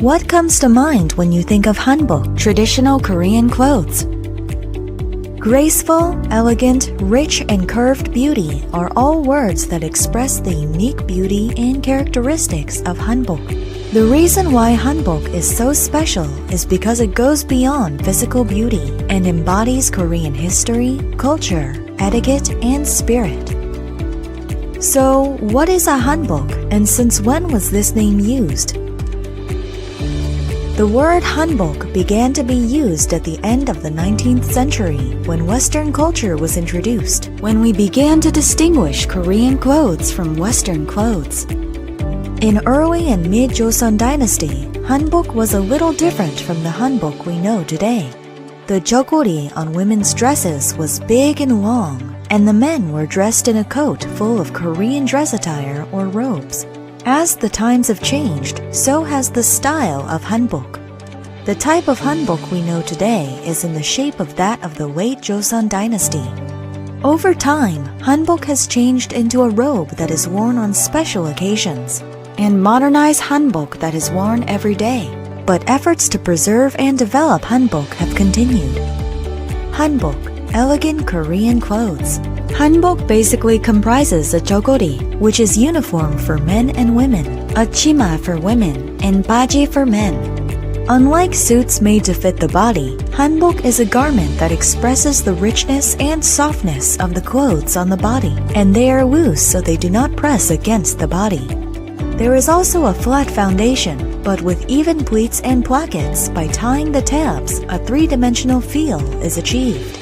What comes to mind when you think of Hanbok, traditional Korean clothes? Graceful, elegant, rich, and curved beauty are all words that express the unique beauty and characteristics of Hanbok. The reason why Hanbok is so special is because it goes beyond physical beauty and embodies Korean history, culture, etiquette, and spirit. So, what is a Hanbok, and since when was this name used? The word Hanbok began to be used at the end of the 19th century when Western culture was introduced, when we began to distinguish Korean clothes from Western clothes. In early and mid-Joseon dynasty, Hanbok was a little different from the Hanbok we know today. The jeogori on women's dresses was big and long, and the men were dressed in a coat full of Korean dress attire or robes. As the times have changed, so has the style of Hanbok. The type of Hanbok we know today is in the shape of that of the late Joseon dynasty. Over time, Hanbok has changed into a robe that is worn on special occasions, and modernized Hanbok that is worn every day. But efforts to preserve and develop Hanbok have continued. Hanbok, elegant Korean clothes. Hanbok basically comprises a jeogori, which is uniform for men and women, a chima for women, and baji for men. Unlike suits made to fit the body, Hanbok is a garment that expresses the richness and softness of the clothes on the body, and they are loose so they do not press against the body. There is also a flat foundation, but with even pleats and plackets. By tying the tabs, a three-dimensional feel is achieved.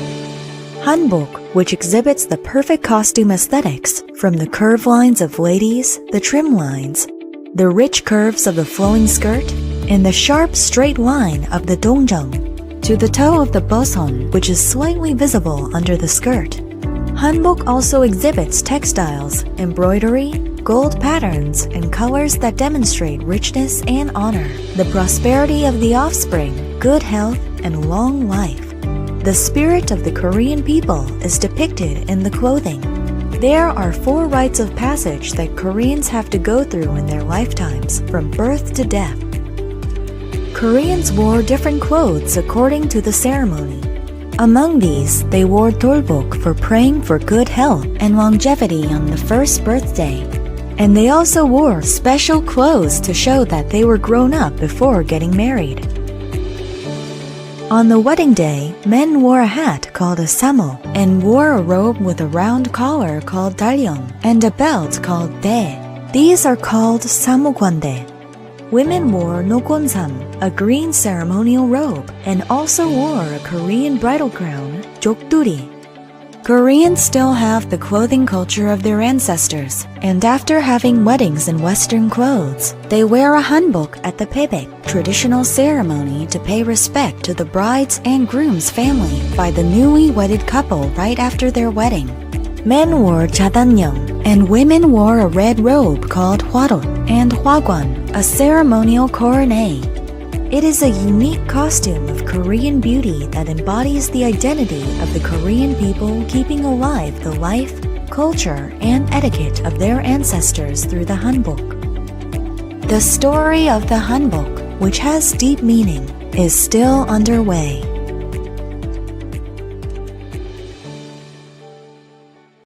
Hanbok, which exhibits the perfect costume aesthetics, from the curve lines of ladies, the trim lines, the rich curves of the flowing skirt, and the sharp straight line of the dongjang, to the toe of the boson, which is slightly visible under the skirt. Hanbok also exhibits textiles, embroidery, gold patterns, and colors that demonstrate richness and honor, the prosperity of the offspring, good health, and long life. The spirit of the Korean people is depicted in the clothing. There are 4 rites of passage that Koreans have to go through in their lifetimes, from birth to death. Koreans wore different clothes according to the ceremony. Among these, they wore dolbok for praying for good health and longevity on the first birthday. And they also wore special clothes to show that they were grown up before getting married. On the wedding day, men wore a hat called a samo and wore a robe with a round collar called daryong and a belt called dae. These are called samogwande. Women wore nogonsam, a green ceremonial robe, and also wore a Korean bridal crown, jokduri. Koreans still have the clothing culture of their ancestors, and after having weddings in Western clothes, they wear a hanbok at the pebek, traditional ceremony to pay respect to the bride's and groom's family by the newly wedded couple right after their wedding. Men wore jadanyeong, and women wore a red robe called hwarot and hwagwan, a ceremonial coronet. It is a unique costume of Korean beauty that embodies the identity of the Korean people, keeping alive the life, culture, and etiquette of their ancestors through the Hanbok. The story of the Hanbok, which has deep meaning, is still underway.